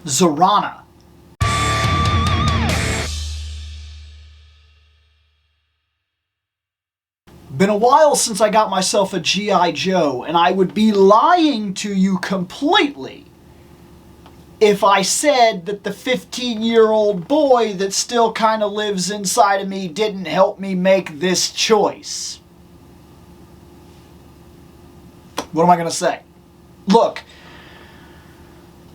Zarana. Been a while since I got myself a G.I. Joe, and I would be lying to you completely if I said that the 15-year-old boy that still kind of lives inside of me didn't help me make this choice. What am I going to say? Look,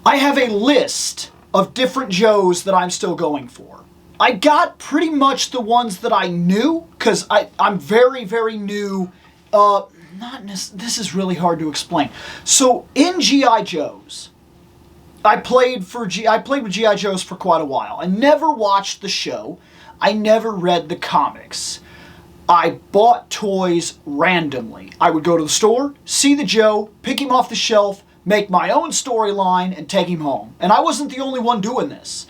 I have a list of different Joes that I'm still going for. I got pretty much the ones that I knew, because I'm very, very new. This is really hard to explain. So, in G.I. Joes, I played with G.I. Joes for quite a while. I never watched the show. I never read the comics. I bought toys randomly. I would go to the store, see the Joe, pick him off the shelf, make my own storyline, and take him home. And I wasn't the only one doing this.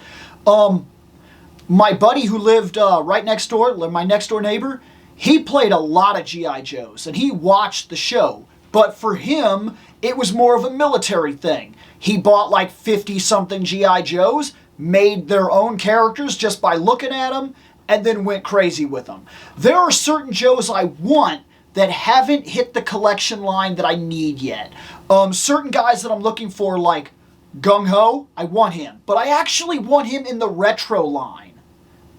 My buddy who lived right next door, my next door neighbor, he played a lot of G.I. Joes, and he watched the show. But for him, it was more of a military thing. He bought like 50-something G.I. Joes, made their own characters just by looking at them, and then went crazy with them. There are certain Joes I want that haven't hit the collection line that I need yet. Certain guys that I'm looking for, like Gung Ho, I want him. But I actually want him in the retro line.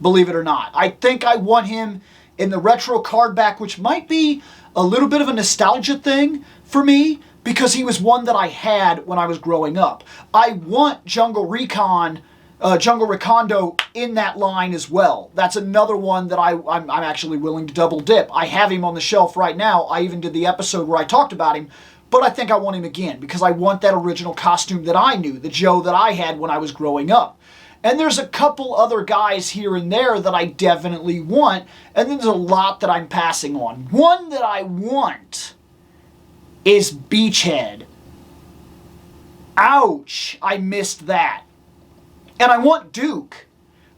Believe it or not. I think I want him in the retro card back, which might be a little bit of a nostalgia thing for me, because he was one that I had when I was growing up. I want Jungle Recondo in that line as well. That's another one that I'm actually willing to double dip. I have him on the shelf right now. I even did the episode where I talked about him, but I think I want him again, because I want that original costume that I knew, the Joe that I had when I was growing up. And there's a couple other guys here and there that I definitely want, and then there's a lot that I'm passing on. One that I want is Beachhead. Ouch, I missed that. And I want Duke,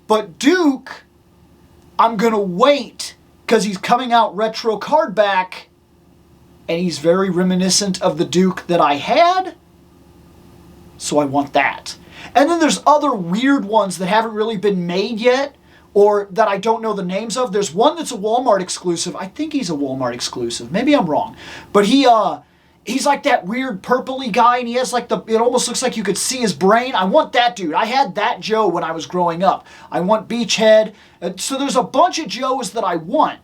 but Duke, I'm going to wait, because he's coming out retro card back, and he's very reminiscent of the Duke that I had, so I want that. And then there's other weird ones that haven't really been made yet, or that I don't know the names of. There's one that's a Walmart exclusive. I think he's a Walmart exclusive. Maybe I'm wrong. But he's like that weird purpley guy, and he has like it almost looks like you could see his brain. I want that dude. I had that Joe when I was growing up. I want Beachhead. So there's a bunch of Joes that I want.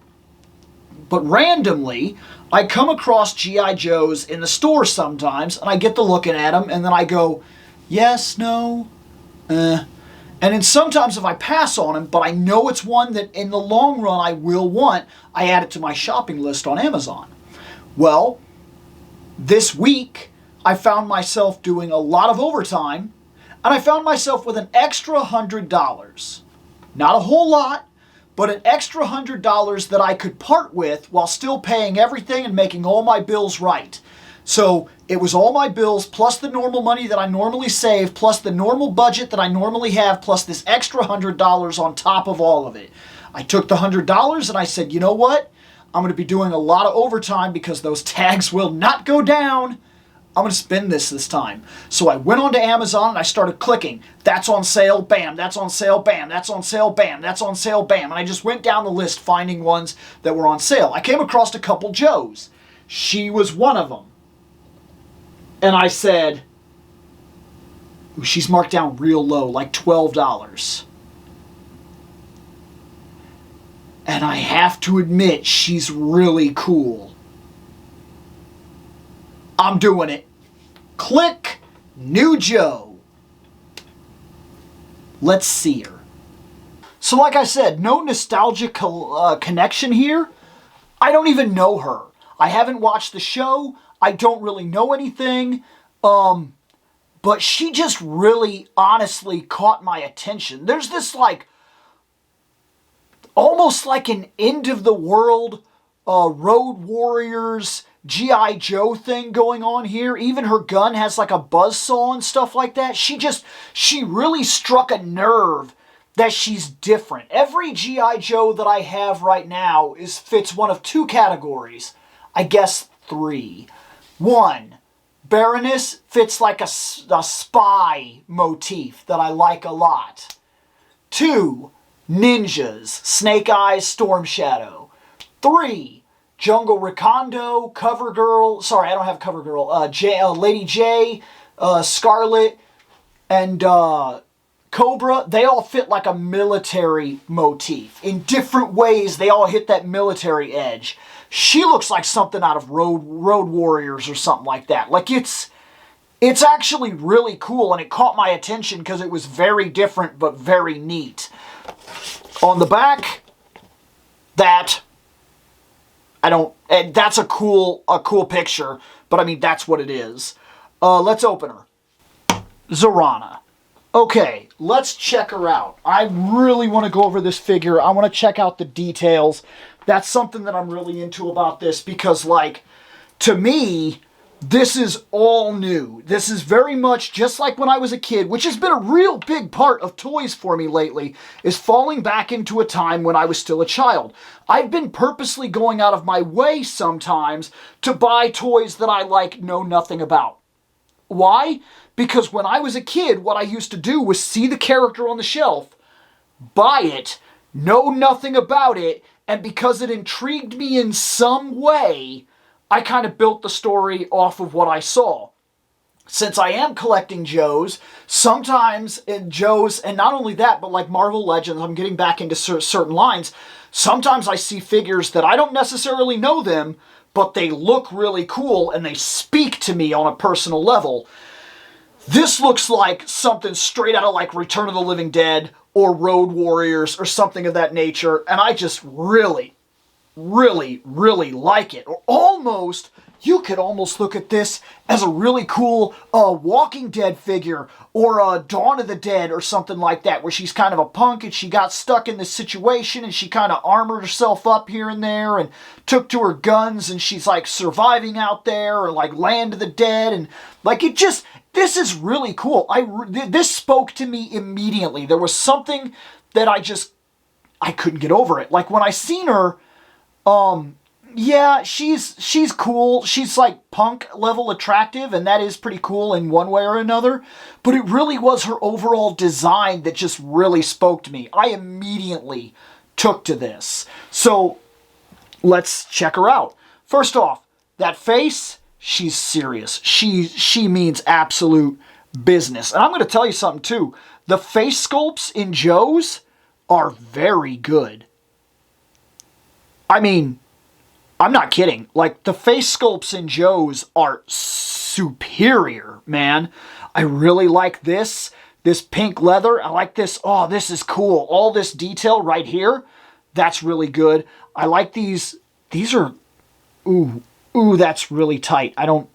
But randomly, I come across G.I. Joes in the store sometimes, and I get to looking at them, and then I go, yes, no, And then sometimes if I pass on him, but I know it's one that in the long run I will want, I add it to my shopping list on Amazon. Well, this week I found myself doing a lot of overtime, and I found myself with an extra $100. Not a whole lot, but an extra $100 that I could part with while still paying everything and making all my bills right. So it was all my bills, plus the normal money that I normally save, plus the normal budget that I normally have, plus this extra $100 on top of all of it. I took the $100 and I said, you know what? I'm going to be doing a lot of overtime because those tags will not go down. I'm going to spend this time. So I went onto Amazon and I started clicking. That's on sale, bam. That's on sale, bam. That's on sale, bam. That's on sale, bam. And I just went down the list finding ones that were on sale. I came across a couple Joes. She was one of them. And I said, ooh, she's marked down real low, like $12. And I have to admit, she's really cool. I'm doing it. Click, new Joe. Let's see her. So like I said, no nostalgic connection here. I don't even know her. I haven't watched the show. I don't really know anything, but she just really honestly caught my attention. There's this like, almost like an end of the world Road Warriors G.I. Joe thing going on here. Even her gun has like a buzzsaw and stuff like that. She really struck a nerve that she's different. Every G.I. Joe that I have right now fits one of two categories. I guess three. One, Baroness fits like a spy motif that I like a lot. 2, ninjas, Snake Eyes, Storm Shadow. 3, Jungle Recondo, CoverGirl, sorry, I don't have CoverGirl, Lady J, Scarlet, and Cobra. They all fit like a military motif. In different ways, they all hit that military edge. She looks like something out of Road Warriors or something like that. Like, it's actually really cool, and it caught my attention because it was very different but very neat. On the back, that's a cool picture, but I mean, that's what it is. Let's open her. Zarana. Okay, let's check her out. I really want to go over this figure. I want to check out the details. That's something that I'm really into about this because, like, to me, this is all new. This is very much just like when I was a kid, which has been a real big part of toys for me lately, is falling back into a time when I was still a child. I've been purposely going out of my way sometimes to buy toys that I know nothing about. Why? Because when I was a kid, what I used to do was see the character on the shelf, buy it, know nothing about it, and because it intrigued me in some way, I kind of built the story off of what I saw. Since I am collecting Joes, sometimes in Joes, and not only that, but like Marvel Legends, I'm getting back into certain lines, sometimes I see figures that I don't necessarily know them, but they look really cool and they speak to me on a personal level. This looks like something straight out of like Return of the Living Dead or Road Warriors or something of that nature, and I just really, really, really like it. Or almost, you could almost look at this as a really cool Walking Dead figure or Dawn of the Dead or something like that, where she's kind of a punk and she got stuck in this situation and she kind of armored herself up here and there and took to her guns and she's like surviving out there, or like Land of the Dead, and like it just... This is really cool. This spoke to me immediately. There was something that I couldn't get over it. Like when I seen her, yeah, she's cool. She's like punk level attractive, and that is pretty cool in one way or another. But it really was her overall design that just really spoke to me. I immediately took to this. So let's check her out. First off, that face... She's serious. She means absolute business. And I'm going to tell you something too. The face sculpts in Joe's are very good. I mean, I'm not kidding. Like, the face sculpts in Joe's are superior, man. I really like this pink leather. I like this. Oh, this is cool. All this detail right here, that's really good. I like these. These are, ooh, that's really tight. I don't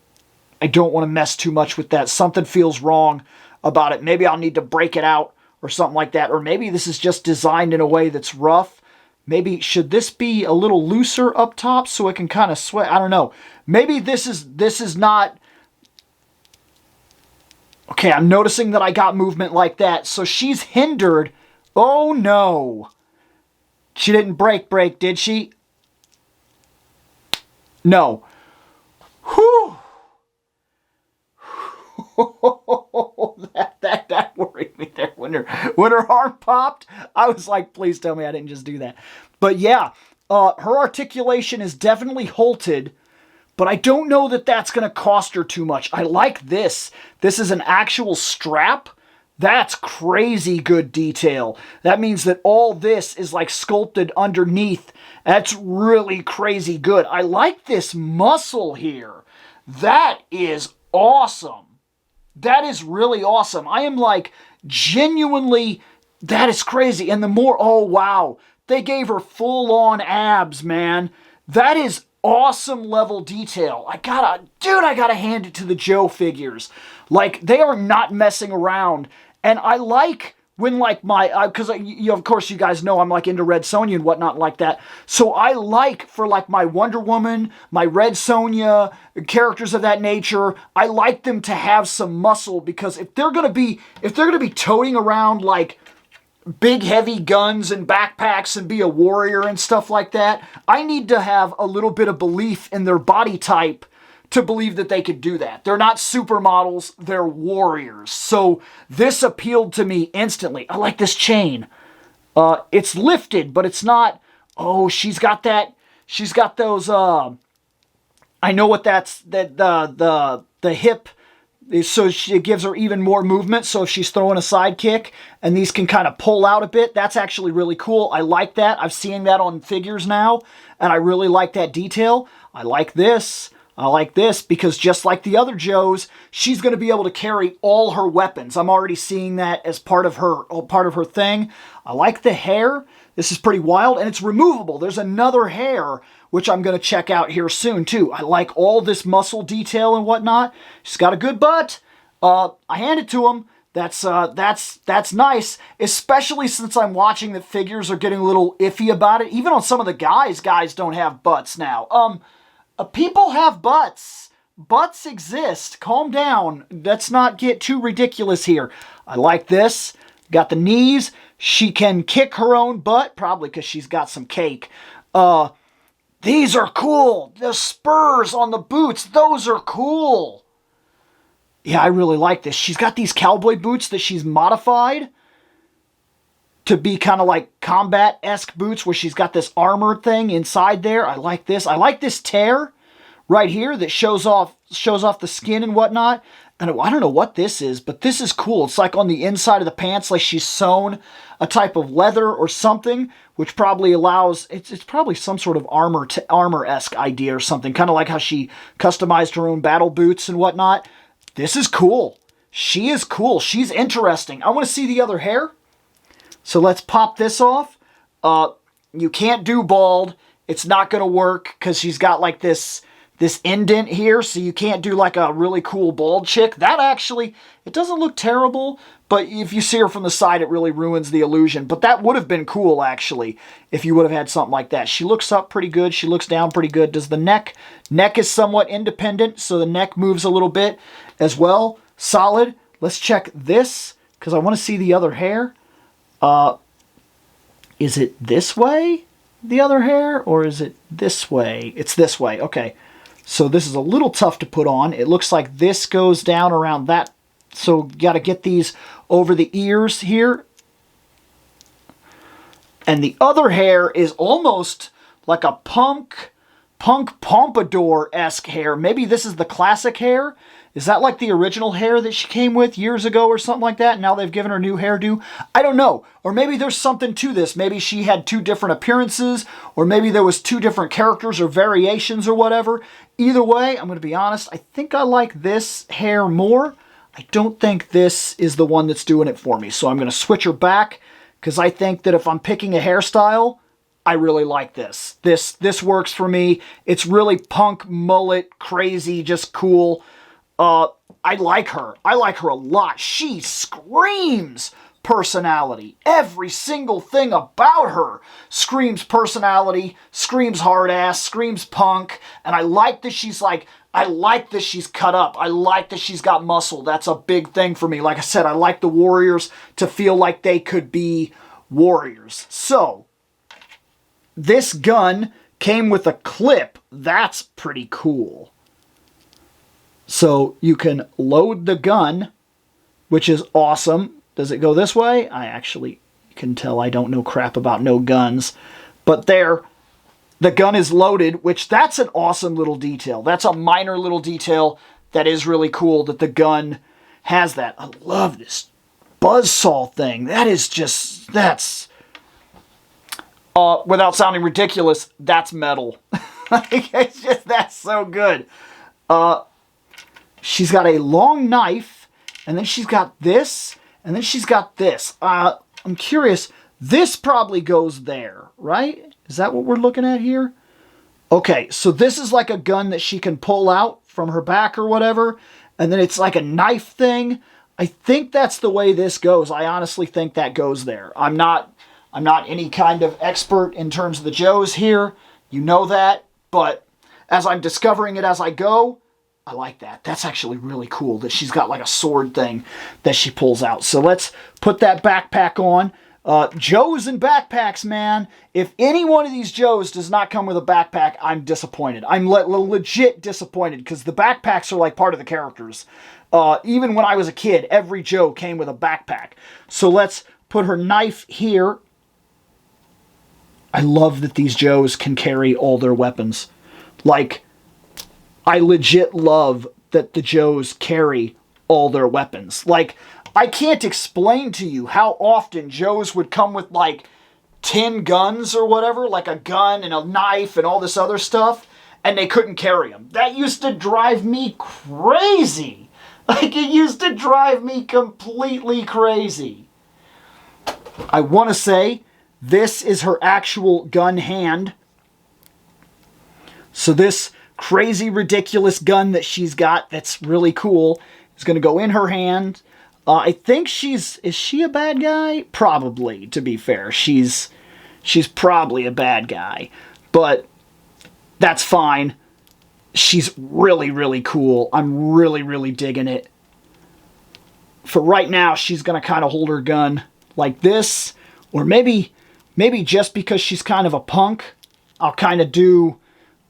want to mess too much with that. Something feels wrong about it. Maybe I'll need to break it out or something like that. Or maybe this is just designed in a way that's rough. Maybe, should this be a little looser up top so it can kind of sweat? I don't know. Maybe this is not... Okay, I'm noticing that I got movement like that. So she's hindered. Oh, no. She didn't break, did she? No. Whew. that worried me there. When her arm popped, I was like, please tell me I didn't just do that. But yeah, her articulation is definitely halted, but I don't know that that's going to cost her too much. I like this. This is an actual strap. That's crazy good detail. That means that all this is like sculpted underneath. That's really crazy good. I like this muscle here. That is awesome. That is really awesome. I am like genuinely, that is crazy. And the more, oh wow, they gave her full on abs, man. That is awesome level detail. I gotta hand it to the Joe figures. Like, they are not messing around. And I like when, like, because of course you guys know I'm like into Red Sonja and whatnot like that. So I like, for like my Wonder Woman, my Red Sonja, characters of that nature, I like them to have some muscle, because if they're gonna be toting around like big heavy guns and backpacks and be a warrior and stuff like that, I need to have a little bit of belief in their body type to believe that they could do that. They're not supermodels, they're warriors. So this appealed to me instantly. I like this chain. It's lifted, but it's not, oh, she's got those, I know what that's, the hip, so it gives her even more movement. So if she's throwing a side kick and these can kind of pull out a bit, that's actually really cool. I like that. I've seen that on figures now, and I really like that detail. I like this. I like this because just like the other Joes, she's going to be able to carry all her weapons. I'm already seeing that as part of her thing. I like the hair. This is pretty wild, and it's removable. There's another hair, which I'm going to check out here soon, too. I like all this muscle detail and whatnot. She's got a good butt. I hand it to him. That's nice, especially since I'm watching that figures are getting a little iffy about it. Even on some of the guys don't have butts now. People have butts. Butts exist. Calm down. Let's not get too ridiculous here. I like this. Got the knees. She can kick her own butt, probably because she's got some cake. These are cool. The spurs on the boots, those are cool. Yeah, I really like this. She's got these cowboy boots that she's modified to be kind of like combat-esque boots where she's got this armor thing inside there. I like this. I like this tear right here that shows off the skin and whatnot. And I don't know what this is, but this is cool. It's like on the inside of the pants, like she's sewn a type of leather or something, which probably allows, it's probably some sort of armor-esque idea or something, kind of like how she customized her own battle boots and whatnot. This is cool. She is cool. She's interesting. I want to see the other hair. So let's pop this off. You can't do bald. It's not going to work because she's got like this indent here, so you can't do like a really cool bald chick. That actually, it doesn't look terrible, but if you see her from the side, it really ruins the illusion. But that would have been cool, actually, if you would have had something like that. She looks up pretty good. She looks down pretty good. Does the neck is somewhat independent, so the neck moves a little bit as well. Solid. Let's check this, because I want to see the other hair. Is it this way, the other hair, or is it this way? It's this way. Okay. So this is a little tough to put on. It looks like this goes down around that. So you got to get these over the ears here. And the other hair is almost like a punk pompadour-esque hair. Maybe this is the classic hair. Is that like the original hair that she came with years ago or something like that? Now they've given her new hairdo? I don't know. Or maybe there's something to this. Maybe she had two different appearances, or maybe there was two different characters or variations or whatever. Either way, I'm going to be honest, I think I like this hair more. I don't think this is the one that's doing it for me. So I'm going to switch her back, because I think that if I'm picking a hairstyle, I really like this. This works for me. It's really punk, mullet, crazy, just cool. I like her. I like her a lot. She screams personality. Every single thing about her screams personality, screams hard ass, screams punk. And I like that she's cut up. I like that she's got muscle. That's a big thing for me. Like I said, I like the warriors to feel like they could be warriors. So, this gun came with a clip. That's pretty cool. So you can load the gun, which is awesome. Does it go this way? I actually can tell I don't know crap about no guns. But there, the gun is loaded, which that's an awesome little detail. That's a minor little detail that is really cool that the gun has that. I love this buzzsaw thing. That is just, that's, without sounding ridiculous, that's metal. It's just, that's so good. She's got a long knife, and then she's got this, and then she's got this. I'm curious, this probably goes there, right? Is that what we're looking at here? Okay, so this is like a gun that she can pull out from her back or whatever, and then it's like a knife thing. I think that's the way this goes. I honestly think that goes there. I'm not any kind of expert in terms of the Joes here. You know that, but as I'm discovering it as I go, I like that. That's actually really cool that she's got like a sword thing that she pulls out. So let's put that backpack on. Joes and backpacks, man. If any one of these Joes does not come with a backpack, I'm disappointed. I'm legit disappointed because the backpacks are like part of the characters. Even when I was a kid, every Joe came with a backpack. So let's put her knife here. I love that these Joes can carry all their weapons. Like, I legit love that the Joes carry all their weapons. Like, I can't explain to you how often Joes would come with like 10 guns or whatever, like a gun and a knife and all this other stuff, and they couldn't carry them. That used to drive me crazy. Like, it used to drive me completely crazy. I want to say this is her actual gun hand. So this crazy, ridiculous gun that she's got that's really cool is going to go in her hand. I think is she a bad guy? Probably, to be fair. She's probably a bad guy. But that's fine. She's really, really cool. I'm really, really digging it. For right now, she's going to kind of hold her gun like this. Or maybe just because she's kind of a punk, I'll kind of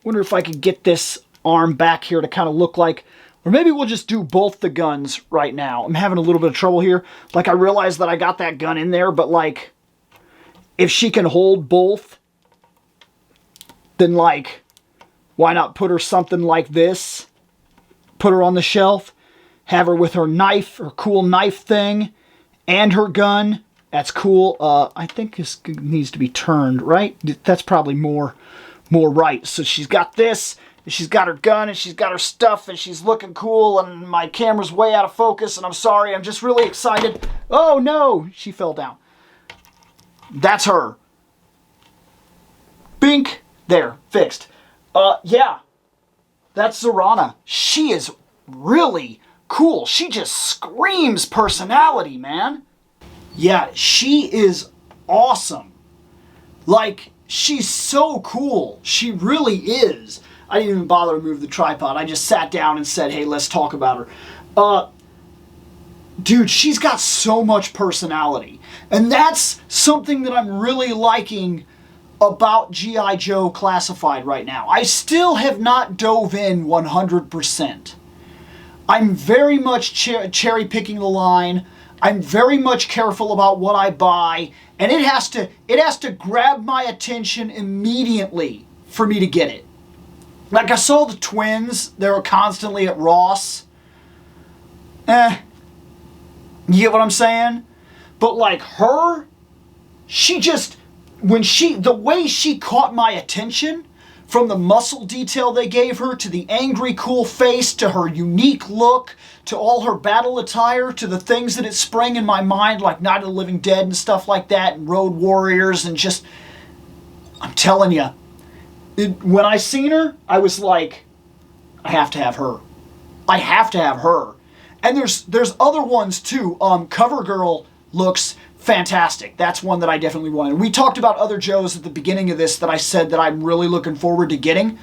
wonder if I could get this arm back here to kind of look like, or maybe we'll just do both the guns right now. I'm having a little bit of trouble here. Like, I realize that I got that gun in there, but like, if she can hold both, then like, why not put her something like this? Put her on the shelf, have her with her knife, her cool knife thing, and her gun. That's cool. I think this needs to be turned, right? That's probably more right. So she's got this, and she's got her gun, and she's got her stuff, and she's looking cool, and my camera's way out of focus, and I'm sorry, I'm just really excited. Oh no, she fell down. That's her. Bink. There, fixed. Yeah, that's Zarana. She is really cool. She just screams personality, man. Yeah, she is awesome. Like, she's so cool. She really is. I didn't even bother to move the tripod. I just sat down and said, hey, let's talk about her. Dude, she's got so much personality. And that's something that I'm really liking about G.I. Joe Classified right now. I still have not dove in 100%. I'm very much cherry picking the line. I'm very much careful about what I buy, and it has to grab my attention immediately for me to get it. Like, I saw the twins, they were constantly at Ross. You get what I'm saying? But like her, the way she caught my attention, from the muscle detail they gave her, to the angry, cool face, to her unique look, to all her battle attire, to the things that it sprang in my mind, like Night of the Living Dead and stuff like that, and Road Warriors, and just, I'm telling you, when I seen her, I was like, I have to have her. I have to have her. And there's other ones too. CoverGirl looks fantastic. That's one that I definitely wanted. We talked about other Joes at the beginning of this that I said that I'm really looking forward to getting.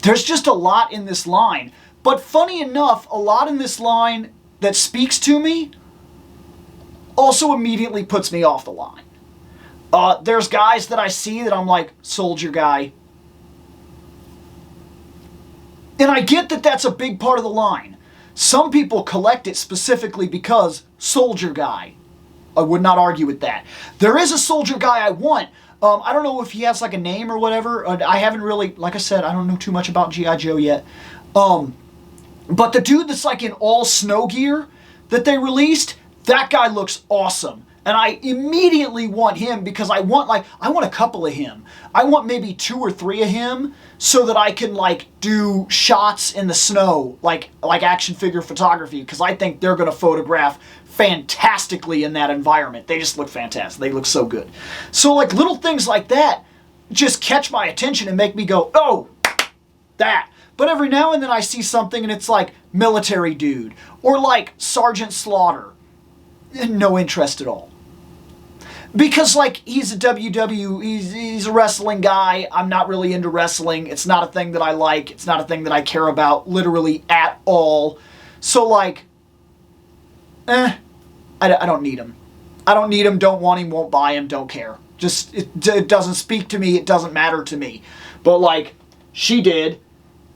There's just a lot in this line. But funny enough, a lot in this line that speaks to me also immediately puts me off the line. There's guys that I see that I'm like, soldier guy. And I get that that's a big part of the line. Some people collect it specifically because soldier guy. I would not argue with that. There is a soldier guy I want. I don't know if he has like a name or whatever. I haven't really, like I said, I don't know too much about G.I. Joe yet. But the dude that's like in all snow gear that they released, that guy looks awesome. And I immediately want him because I want a couple of him. I want maybe 2 or 3 of him so that I can like do shots in the snow, like action figure photography, because I think they're going to photograph fantastically in that environment. They just look fantastic. They look so good. So like little things like that just catch my attention and make me go, oh, that. But every now and then I see something and it's like military dude or like Sergeant Slaughter. No interest at all. Because like he's a wrestling guy. I'm not really into wrestling. It's not a thing that I like. It's not a thing that I care about literally at all. So like, I don't need him. I don't need him, don't want him, won't buy him, don't care. Just, it doesn't speak to me, it doesn't matter to me. But like, she did,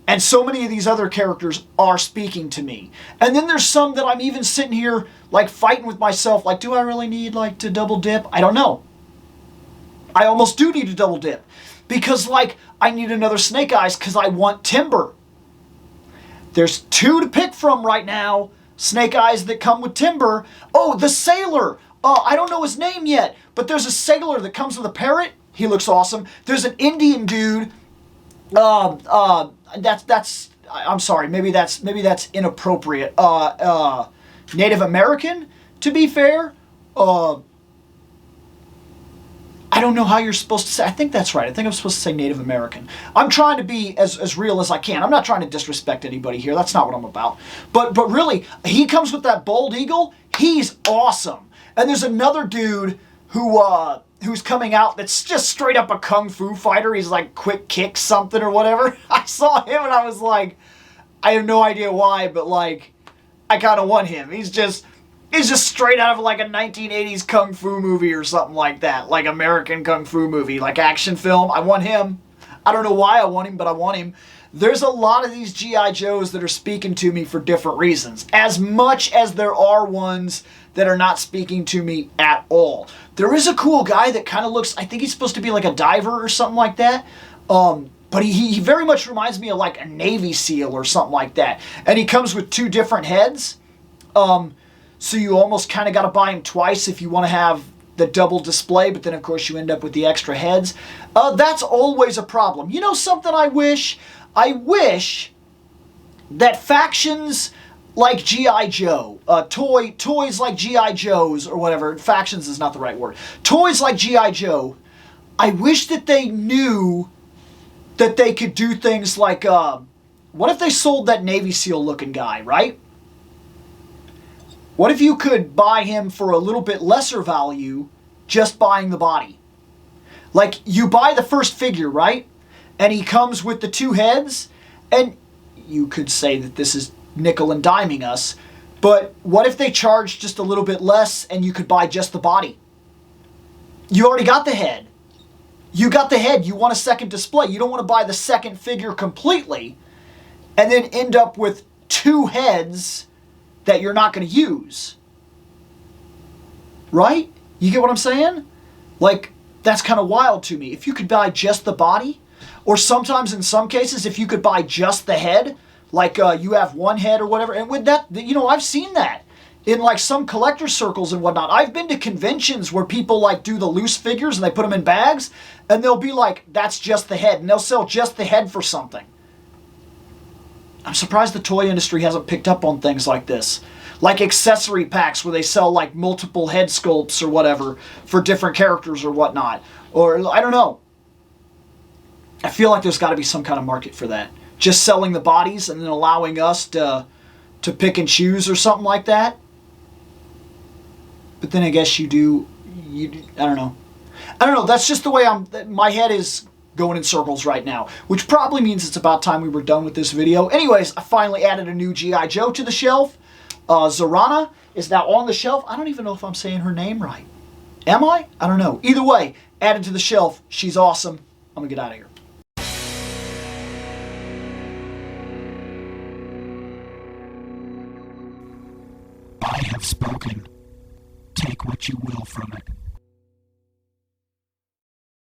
and so many of these other characters are speaking to me. And then there's some that I'm even sitting here like fighting with myself, like, do I really need like to double dip? I don't know. I almost do need to double dip. Because like, I need another Snake Eyes because I want Timber. There's 2 to pick from right now. Snake Eyes that come with Timber. Oh, the Sailor. I don't know his name yet, but there's a Sailor that comes with a parrot. He looks awesome. There's an Indian dude. That's. I'm sorry. Maybe that's inappropriate. Native American, to be fair. I don't know how you're supposed to say. I think that's right. I think I'm supposed to say Native American. I'm trying to be as real as I can. I'm not trying to disrespect anybody here. That's not what I'm about. But really, he comes with that bald eagle. He's awesome. And there's another dude who's coming out that's just straight up a kung fu fighter. He's like quick kick something or whatever. I saw him and I was like, I have no idea why, but like, I kind of want him. He's just straight out of like a 1980s kung fu movie or something like that. Like American kung fu movie, like action film. I want him. I don't know why I want him, but I want him. There's a lot of these G.I. Joes that are speaking to me for different reasons. As much as there are ones that are not speaking to me at all. There is a cool guy that kind of looks, I think he's supposed to be like a diver or something like that. But he very much reminds me of like a Navy SEAL or something like that. And he comes with 2 different heads. So you almost kind of got to buy him twice if you want to have the double display, but then of course you end up with the extra heads. That's always a problem. You know something I wish? I wish that factions like G.I. Joe, toys like G.I. Joes or whatever, factions is not the right word, toys like G.I. Joe, I wish that they knew that they could do things like, what if they sold that Navy SEAL looking guy, right? What if you could buy him for a little bit lesser value just buying the body? Like, you buy the first figure, right? And he comes with the 2 heads, and you could say that this is nickel and diming us, but what if they charged just a little bit less and you could buy just the body? You already got the head. You got the head. You want a second display. You don't want to buy the second figure completely and then end up with 2 heads that you're not going to use. Right? You get what I'm saying? Like, that's kind of wild to me. If you could buy just the body, or sometimes in some cases, if you could buy just the head, like you have 1 head or whatever, and with that, you know, I've seen that in like some collector circles and whatnot. I've been to conventions where people like do the loose figures and they put them in bags, and they'll be like, that's just the head, and they'll sell just the head for something. I'm surprised the toy industry hasn't picked up on things like this. Like accessory packs where they sell like multiple head sculpts or whatever for different characters or whatnot. Or, I don't know. I feel like there's got to be some kind of market for that. Just selling the bodies and then allowing us to pick and choose or something like that. But then I guess you do, I don't know. I don't know, that's just the way my head is going in circles right now, which probably means it's about time we were done with this video. Anyways, I finally added a new G.I. Joe to the shelf. Zarana is now on the shelf. I don't even know if I'm saying her name right. Am I? I don't know. Either way, added to the shelf. She's awesome. I'm going to get out of here. I have spoken. Take what you will from it.